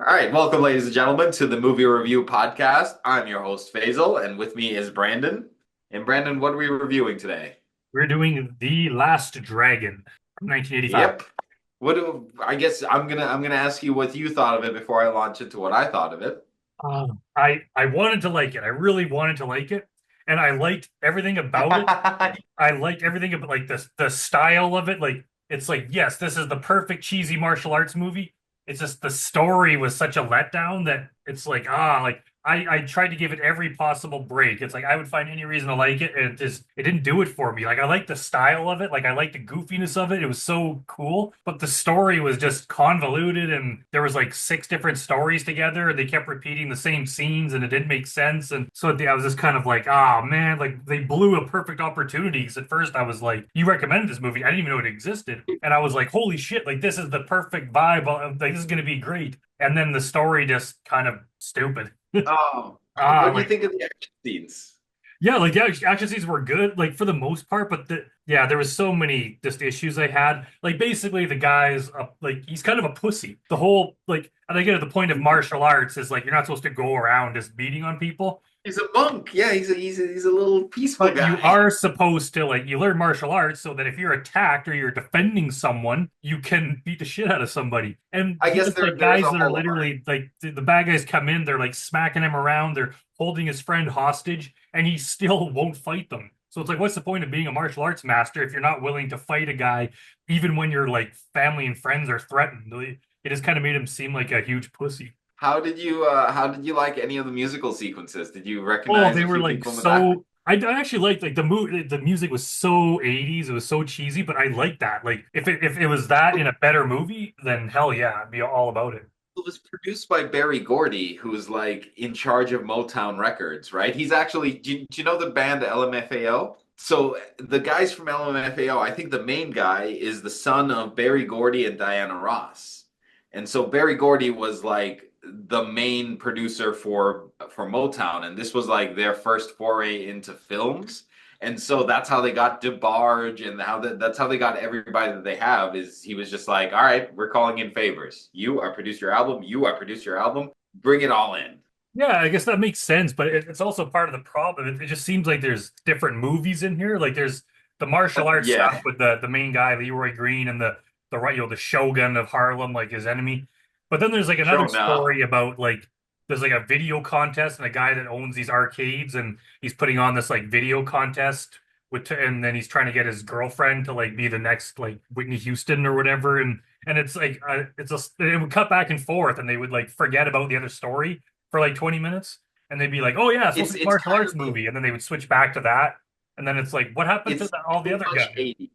All right, welcome, ladies and gentlemen, to the movie review podcast. I'm your host, Faizel, and with me is Brandon. And Brandon, what are we reviewing today? We're doing The Last Dragon from 1985. Yep. I guess I'm gonna ask you what you thought of it before I launch into what I thought of it. I wanted to like it. I really wanted to like it, and I liked everything about it. I liked everything about like the style of it. Like it's like yes, this is the perfect cheesy martial arts movie. It's just the story was such a letdown that it's like like I tried to give it every possible break. It's like I would find any reason to like it, and it didn't do it for me. Like I like the style of it, like I like the goofiness of it. It was so cool, but the story was just convoluted, and there was like six different stories together, and they kept repeating the same scenes, and it didn't make sense. And so I was just kind of like, oh man, like they blew a perfect opportunity. Because at first I was like, you recommended this movie, I didn't even know it existed, and I was like, holy shit, like this is the perfect vibe. Like this is gonna be great. And then the story just kind of stupid. Oh, what do you Like think of the action scenes? yeah, like yeah, action scenes were good, like for the most part, but there was so many just issues I had. Like basically, the guy's like he's kind of a pussy. The whole like, and I get at the point of martial arts is like you're not supposed to go around just beating on people. He's a monk. Yeah, he's a little peaceful But you guy. are supposed to like you learn martial arts so that if you're attacked or you're defending someone, you can beat the shit out of somebody. And I he guess has like there's guys a that are whole art. literally like the bad guys come in, they're like smacking him around, they're holding his friend hostage, and he still won't fight them. So it's like, what's the point of being a martial arts master if you're not willing to fight a guy, even when your like family and friends are threatened? It just kind of made him seem like a huge pussy. How did you like any of the musical sequences? Did you Oh, recognize they a were few like people in the back? so. I actually liked like the music was so 80s. It was so cheesy, but I liked that. Like if it was that in a better movie, then hell yeah, I'd be all about it. It was produced by Barry Gordy, who's like in charge of Motown Records, right? He's actually, do you know the band LMFAO? So the guys from LMFAO, I think the main guy is the son of Barry Gordy and Diana Ross. And so Barry Gordy was like the main producer for Motown, and this was like their first foray into films. And so that's how they got DeBarge, and that's how they got everybody that they have. Is he was just like, all right, we're calling in favors. You are produce your album. You are produce your album. Bring it all in. Yeah, I guess that makes sense, but it's also part of the problem. It just seems like there's different movies in here. Like there's the martial arts stuff Yeah, with the main guy Leroy Green and the right the Shogun of Harlem like his enemy. But then there's like another Sho'nuff. story about like there's like a video contest and a guy that owns these arcades and he's putting on this like video contest and then he's trying to get his girlfriend to like be the next like Whitney Houston or whatever and it's like it would cut back and forth and they would like forget about the other story for like 20 minutes and they'd be like, "Oh yeah, it's supposed It's to be a it's martial kind arts of like movie," and then they would switch back to that, and then it's like, "What happened to it's all the too other much guys?" 80s.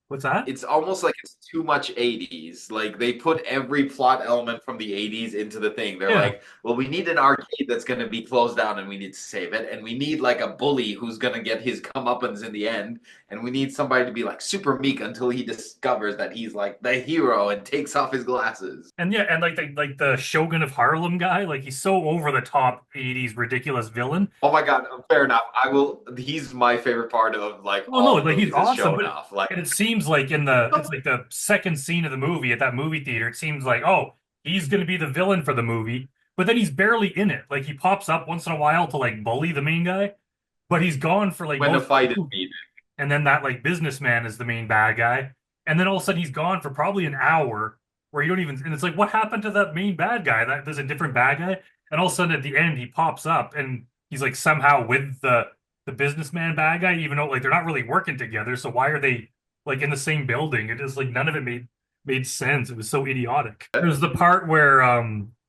What's that? It's almost like it's too much 80s. Like they put every plot element from the 80s into the thing. They're Yeah, like, well, we need an arcade that's going to be closed down and we need to save it. And we need like a bully who's going to get his comeuppance in the end. And we need somebody to be like super meek until he discovers that he's like the hero and takes off his glasses. and yeah, and like the Shogun of Harlem guy, like he's so over the top '80s ridiculous villain. Oh my God, fair enough. I will. He's my favorite part of like Oh no, all the like he's movies is awesome, showing but off. Like, and it seems like it's like the second scene of the movie at that movie theater. It seems like he's gonna be the villain for the movie, but then he's barely in it. Like he pops up once in a while to like bully the main guy, but he's gone for like when the most of fight the is movie. needed. And then that like businessman is the main bad guy, and then all of a sudden he's gone for probably an hour, where you don't even. And it's like, what happened to that main bad guy? That there's a different bad guy, and all of a sudden at the end he pops up, and he's like somehow with the businessman bad guy, even though like they're not really working together. So why are they like in the same building? It is like none of it made sense. It was so idiotic. There's the part where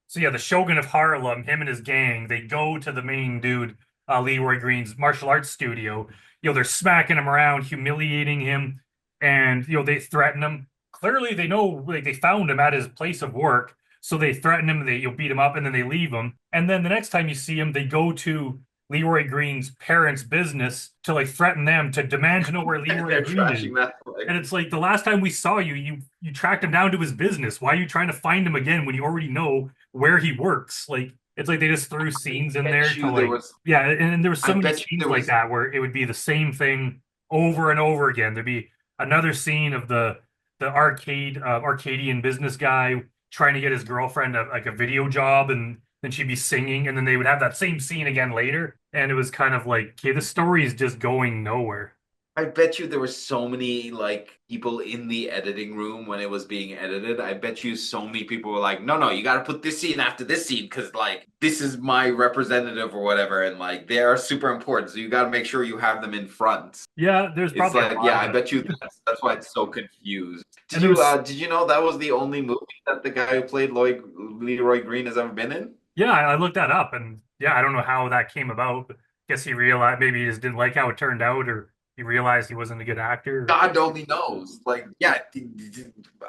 so yeah, the Shogun of Harlem, him and his gang, they go to the main dude, Leroy Green's martial arts studio. They're smacking him around, humiliating him, and they threaten him. Clearly, they know like they found him at his place of work, so they threaten him. You'll beat him up, and then they leave him. And then the next time you see him, they go to Leroy Green's parents' business to like threaten them to demand to know where Leroy They're Green is. trashing that flag. And it's like the last time we saw you, you tracked him down to his business. Why are you trying to find him again when you already know where he works? Like it's like they just threw I scenes in there bet to you there like was. yeah, and there was I so many bet you scenes there like was. that where it would be the same thing over and over again. There'd be another scene of the Arcadian business guy trying to get his girlfriend like a video job, and then she'd be singing, and then they would have that same scene again later, and it was kind of like, okay, the story is just going nowhere. I bet you there were so many like people in the editing room when it was being edited. I bet you so many people were like, "No, no, you got to put this scene after this scene because like this is my representative or whatever, and like they are super important, so you got to make sure you have them in front." Yeah, there's It's probably a like, lot yeah, of I that. bet you that's why it's so confused. And there was, Did you know that was the only movie that the guy who played Leroy Green has ever been in? yeah, I looked that up, and yeah, I don't know how that came about, but guess he realized maybe he just didn't like how it turned out, or he realized he wasn't a good actor. God only knows. Like, yeah,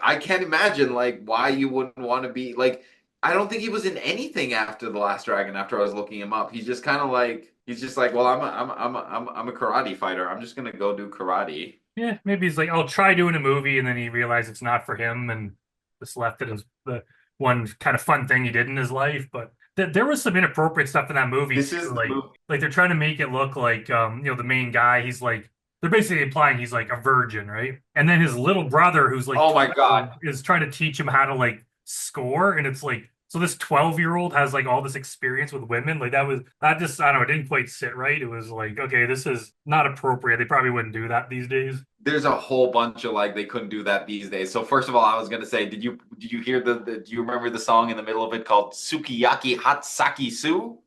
I can't imagine like why you wouldn't want to be like. I don't think he was in anything after The Last Dragon. After I was looking him up, he's just kind of like he's just like, well, I'm a karate fighter. I'm just gonna go do karate. Yeah, maybe he's like, I'll try doing a movie, and then he realized it's not for him, and just left it as the one kind of fun thing he did in his life. But there was some inappropriate stuff in that movie This too. is the movie. Like they're trying to make it look like, the main guy. He's like, they're basically implying he's like a virgin, right? And then his little brother, who's like Oh my 12, God. is trying to teach him how to like score, and it's like. So this 12-year-old has like all this experience with women. Like that just I don't know, it didn't quite sit right. It was like, okay, this is not appropriate. They probably wouldn't do that these days. There's a whole bunch of like they couldn't do that these days. So first of all, I was gonna say, did you hear do you remember the song in the middle of it called Sukiyaki Hot Saki Su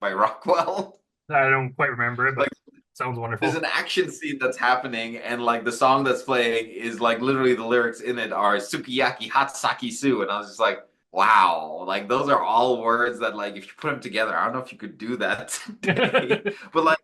by Rockwell? I don't quite remember it, but Like sounds there's wonderful. an action scene that's happening, and like the song that's playing is like literally the lyrics in it are Sukiyaki Hot Saki Su, and I was just like, wow, like those are all words that like if you put them together, I don't know if you could do that today. But like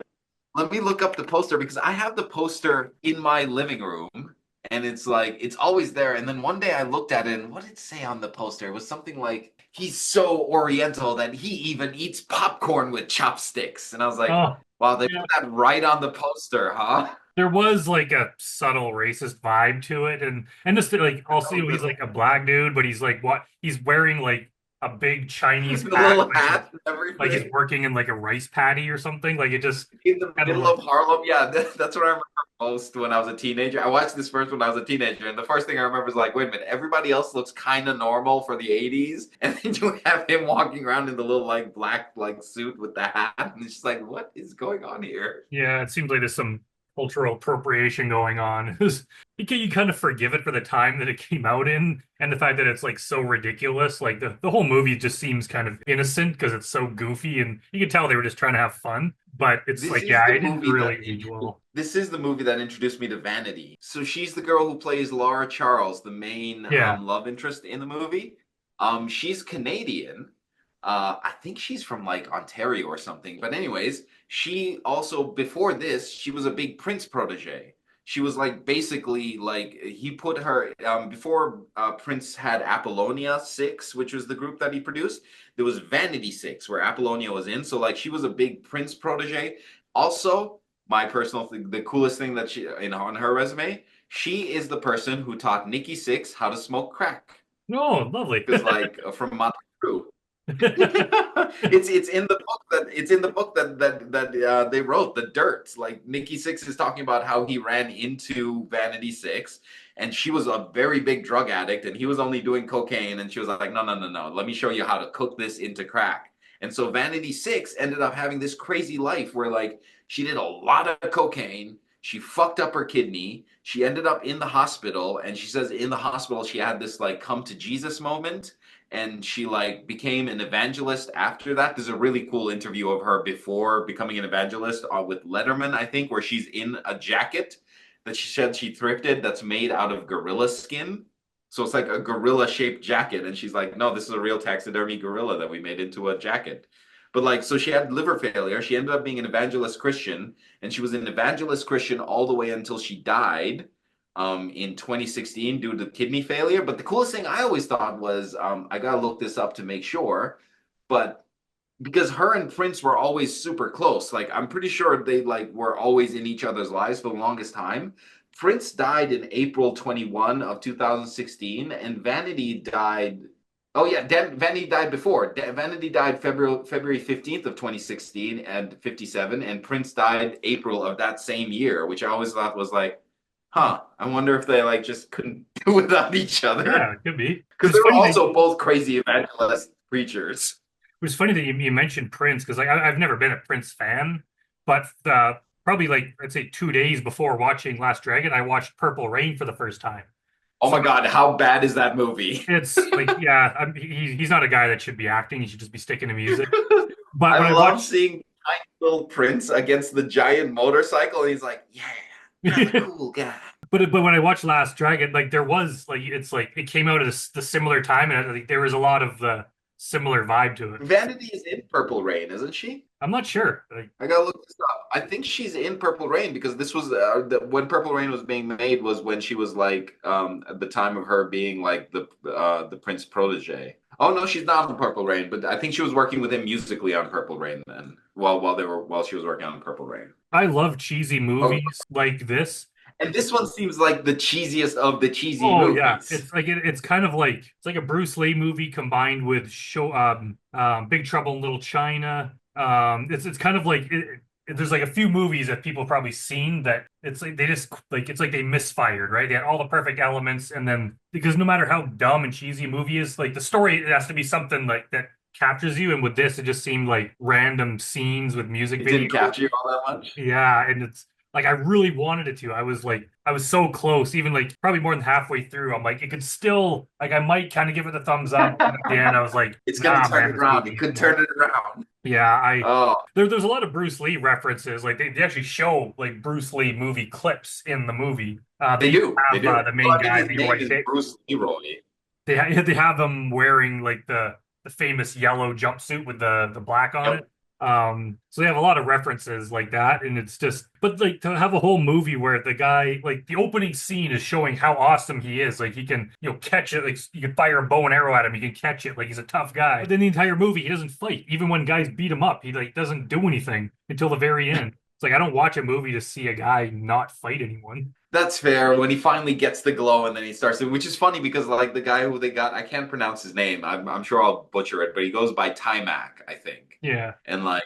let me look up the poster because I have the poster in my living room and it's like it's always there. And then one day I looked at it and what did it say on the poster? It was something like he's so oriental that he even eats popcorn with chopsticks. And I was like, Oh, wow, they yeah. put that right on the poster, huh? There was like a subtle racist vibe to it, and just like also he's like a black dude, but he's like what he's wearing like a big Chinese The hat, little hat and like he's everything working in like a rice paddy or something. Like it just in the kind of middle like of Harlem. Yeah, that's what I remember most when I was a teenager. I watched this first when I was a teenager, and the first thing I remember is like, wait a minute, everybody else looks kind of normal for the '80s, and then you have him walking around in the little like black like suit with the hat, and it's just like, what is going on here? yeah, it seems like there's some cultural appropriation going on. You kind of forgive it for the time that it came out in, and the fact that it's like so ridiculous. Like the whole movie just seems kind of innocent because it's so goofy, and you can tell they were just trying to have fun. But it's This like, is yeah, the it didn't movie that really age well. this is the movie that introduced me to Vanity. So she's the girl who plays Laura Charles, the main Yeah. love interest in the movie. She's Canadian. I think she's from like Ontario or something. But anyways, she also before this, she was a big Prince protege. She was like basically like he put her before Prince had Apollonia 6, which was the group that he produced. There was Vanity 6 where Apollonia was in. So like she was a big Prince protege. Also, my personal thing, the coolest thing that she in on her resume, she is the person who taught Nikki Six how to smoke crack. Oh, lovely. Because like from Motown. It's in the book that they wrote the dirt. Like Nikki Six is talking about how he ran into Vanity Six, and she was a very big drug addict, and he was only doing cocaine, and she was like, no, no, no, no, let me show you how to cook this into crack. And so Vanity Six ended up having this crazy life where like she did a lot of cocaine. She fucked up her kidney. She ended up in the hospital, and she says in the hospital she had this like come to Jesus moment and she like became an evangelist after that. There's a really cool interview of her before becoming an evangelist with Letterman, I think, where she's in a jacket that she said she thrifted that's made out of gorilla skin. So it's like a gorilla shaped jacket. And she's like, no, this is a real taxidermy gorilla that we made into a jacket. But like, so she had liver failure. She ended up being an evangelist Christian, and she was an evangelist Christian all the way until she died in 2016 due to kidney failure. But the coolest thing I always thought was I gotta look this up to make sure, but because her and Prince were always super close, like I'm pretty sure they like were always in each other's lives for the longest time. Prince died in April 21 of 2016, and Vanity died. Oh yeah, Vanity died before. Vanity died February 15th of 2016 and 57, and Prince died April of that same year, which I always thought was like, Huh. I wonder if they like just couldn't do without each Yeah, other. it could be. Because they were also both crazy evangelist preachers. It was funny that you mentioned Prince because like I've never been a Prince fan, but probably like I'd say 2 days before watching Last Dragon, I watched Purple Rain for the first time. Oh So my God, how bad is that movie? it's like, yeah, he's not a guy that should be acting. He should just be sticking to music. But I when I love watched, seeing tiny little Prince against the giant motorcycle, and he's like, "Yeah, I'm a cool guy." but when I watched Last Dragon, like there was like it's like it came out at the similar time, and I think there was a lot of the similar vibe to it. Vanity is in Purple Rain, isn't she? I'm not sure. Like, I gotta look this up. I think she's in Purple Rain because this was when Purple Rain was being made was when she was like at the time of her being like the Prince protege. Oh no, she's not on Purple Rain, but I think she was working with him musically on Purple Rain then, while she was working on Purple Rain. I love cheesy Oh, movies like this. and this one seems like the cheesiest of the cheesy Oh yeah, movies. it's like it's kind of like it's like a Bruce Lee movie combined with Big Trouble in Little China. It's kind of like there's like a few movies that people have probably seen that it's like they just like it's like they misfired, right? They had all the perfect elements, and then because no matter how dumb and cheesy a movie is, like the story it has to be something like that captures you. And with this, it just seemed like random scenes with music It didn't videos. capture you all that much. Yeah, and it's like I really wanted it to. I was so close, even like probably more than halfway through. I'm like, it could still like I might kind of give it a thumbs up. And at the end, I was like, It's gonna nah, turn man, it this around. It movie. could turn it around. Yeah, I Oh, there's a lot of Bruce Lee references. Like they actually show like Bruce Lee movie clips in the movie. They they even do. They have do. the Well, main I mean, guy his name Leroy. is Bruce Leroy. They have them wearing like the famous yellow jumpsuit with the black on Yep. it. So they have a lot of references like that, and it's just, but like to have a whole movie where the guy, like the opening scene is showing how awesome he is. Like he can, catch it. Like you can fire a bow and arrow at him, he can catch it. Like he's a tough guy. But then the entire movie, he doesn't fight. Even when guys beat him up, he like doesn't do anything until the very end. It's like I don't watch a movie to see a guy not fight anyone. That's fair. When he finally gets the glow and then he starts to, which is funny because like the guy who they got, I can't pronounce his name. I'm sure I'll butcher it, but he goes by Taimak, I think. Yeah. And like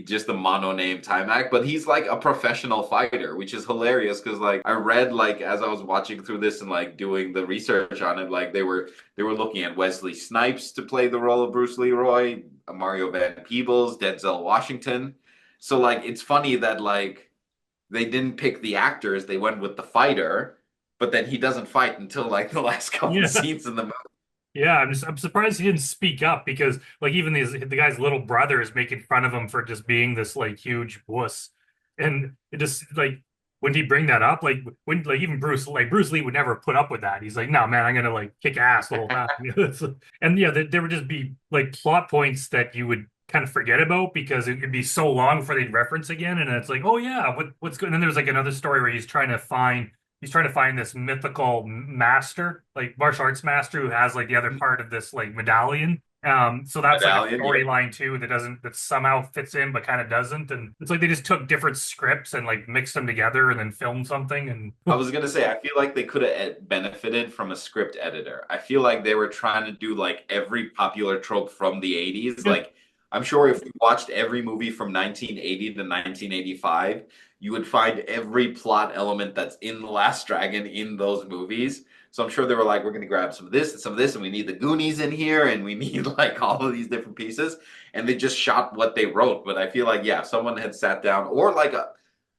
just the mono name Taimak, but he's like a professional fighter, which is hilarious because like I read like as I was watching through this and like doing the research on it, like they were looking at Wesley Snipes to play the role of Bruce Leroy, Mario Van Peebles, Denzel Washington. So like it's funny that like they didn't pick the actors, they went with the fighter, but then he doesn't fight until like the last couple Yeah. scenes in the movie. Yeah, I'm surprised he didn't speak up because like even the guy's little brother is making fun of him for just being this like huge wuss. And it just like when he bring that up, like when like even Bruce Lee would never put up with that. He's like, no man, I'm gonna like kick ass the whole time. And yeah, there would just be like plot points that you would kind of forget about because it'd be so long before they'd reference again. And it's like, oh yeah, what's good? And then there's like another story where he's trying to find this mythical master, like martial arts master who has like the other part of this like medallion. So that's like a Medallion, yep. storyline too that somehow fits in but kind of doesn't. And it's like they just took different scripts and like mixed them together and then filmed something. And I was gonna say, I feel like they could have benefited from a script editor. I feel like they were trying to do like every popular trope from the 80s. yeah, Like, I'm sure if you watched every movie from 1980 to 1985, you would find every plot element that's in The Last Dragon in those movies. So I'm sure they were like, we're gonna grab some of this and some of this, and we need the Goonies in here, and we need like all of these different pieces. And they just shot what they wrote. But I feel like, yeah, if someone had sat down, or like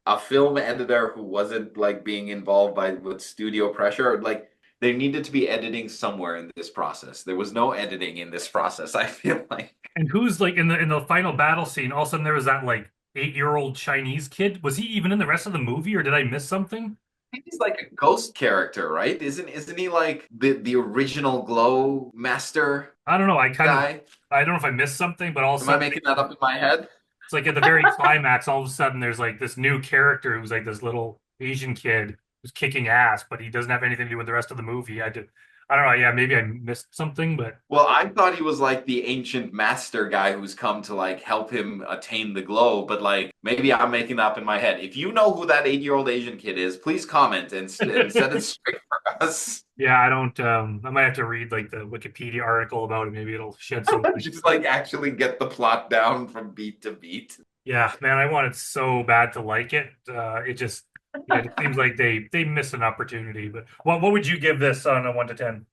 a film editor who wasn't like being involved by with studio pressure, like there needed to be editing somewhere in this process. There was no editing in this process, I feel like. and who's like in the final battle scene? All of a sudden there was that like 8-year-old Chinese kid. Was he even in the rest of the movie, or did I miss something? I think he's like a ghost character, right? Isn't he like the original glow master I don't know. guy? I don't know if I missed something, but all of a Am I sudden making that up in my head? it's like at the very climax, all of a sudden there's like this new character who's like this little Asian kid who's kicking ass, but he doesn't have anything to do with the rest of the movie. I don't know. Yeah, maybe I missed something, but Well, I thought he was like the ancient master guy who's come to like help him attain the glow, but like maybe I'm making that up in my head. If you know who that 8-year-old Asian kid is, please comment and set it straight for us. yeah, I don't. I might have to read like the Wikipedia article about it. Maybe it'll shed some light. Just like actually get the plot down from beat to beat. Yeah, man, I wanted so bad to like it. It just Yeah, it seems like they missed an opportunity. But what would you give this on a 1 to 10?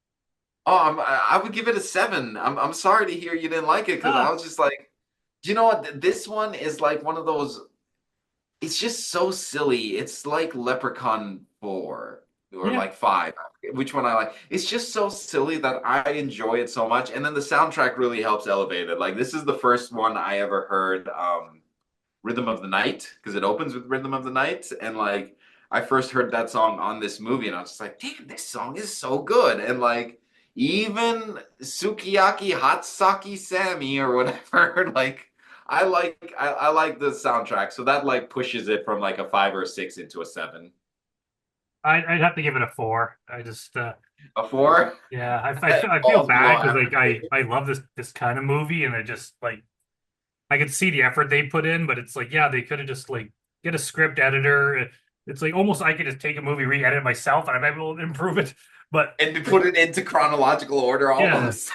Oh, I would give it a 7. I'm sorry to hear you didn't like it because I Ah, was just like, do you know what? This one is like one of those. It's just so silly. It's like Leprechaun 4 or yeah. like 5, which one I like. It's just so silly that I enjoy it so much. And then the soundtrack really helps elevate it. Like this is the first one I ever heard Rhythm of the Night because it opens with Rhythm of the Night. And like I first heard that song on this movie and I was just like, damn, this song is so good. And like even Sukiyaki Hatsaki Sammy or whatever, like I like the soundtrack, so that like pushes it from like a 5 or 6 into a 7. I'd have to give it a 4. I just A 4? yeah, I feel Falls below bad because like average. I love this kind of movie, and I just like I could see the effort they put in, but it's like yeah, they could have just like get a script editor. It's like almost I could just take a movie, re-edit it myself, and I might be able to improve it. But And to put it into chronological order yeah, almost.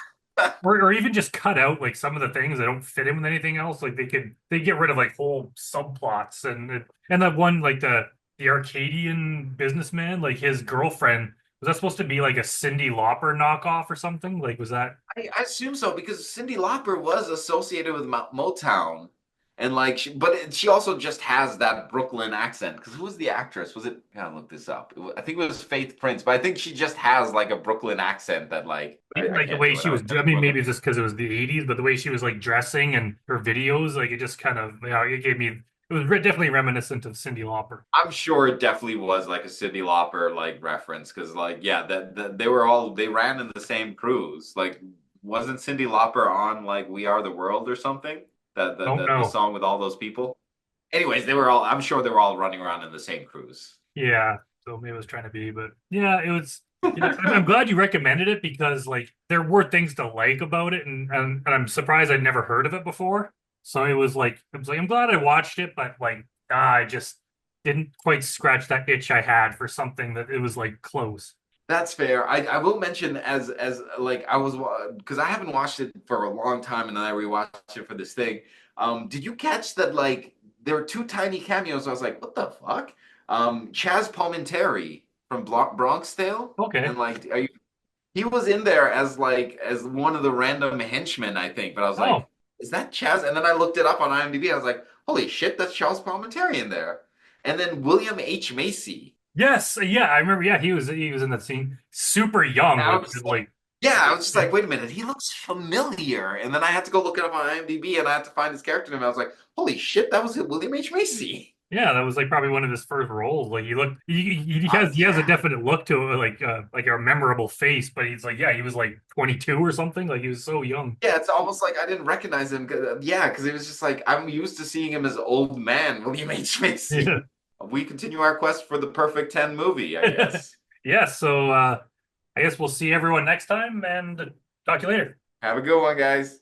or even just cut out like some of the things that don't fit in with anything else. Like they get rid of like whole subplots and that one like the Arcadian businessman, like his girlfriend, was that supposed to be like a Cyndi Lauper knockoff or something? Like was that I assume so because Cyndi Lauper was associated with Motown, and like, she also just has that Brooklyn accent. Because who was the actress? Was it? I gotta look this up. I think it was Faith Prince, but I think she just has like a Brooklyn accent that like even I like the can't way do it. she I was would I never mean go maybe there. it's just because it was the 80s, but the way she was like dressing and her videos, like it just kind of it gave me it was definitely reminiscent of Cyndi Lauper. I'm sure it definitely was like a Cyndi Lauper like reference because like yeah that they were all they ran in the same cruise. Like wasn't Cyndi Lauper on like We Are the World or something? That the, Don't the the know. song with all those people. Anyways, they were all I'm sure they were all running around in the same cruise. Yeah, so maybe it was trying to be, but yeah, it was. Yeah, I'm glad you recommended it because like there were things to like about it, and I'm surprised I'd never heard of it before. So it was like I'm glad I watched it, but like I just didn't quite scratch that itch I had for something that it was like close. That's fair. I will mention as like I was because I haven't watched it for a long time and then I rewatched it for this thing. Did you catch that like there were two tiny cameos? I was like, what the fuck? Chaz Palminteri from Bronx Tale, Okay. and like, are you? He was in there as like as one of the random henchmen, I think. But I was Oh, like, is that Chaz? And then I looked it up on IMDb. I was like, holy shit, that's Charles Palminteri in there. And then William H. Macy. yes, yeah, I remember. Yeah, he was in that scene, super young, And I which was is just like, like, yeah, I was just like, wait a minute, he looks familiar. And then I had to go look it up on IMDb and I had to find his character name. I was like, holy shit, that was William H. Macy. yeah, that was like probably one of his first roles. Like he has a Yeah. definite look to it, like a memorable face, but he's like yeah, he was like 22 or something. Like he was so young. Yeah, it's almost like I didn't recognize him. Yeah, because it was just like I'm used to seeing him as old man William H. Yeah. Macy. We continue our quest for the perfect 10 movie, I guess. Yeah, so I guess we'll see everyone next time and talk to you later. Have a good one, guys.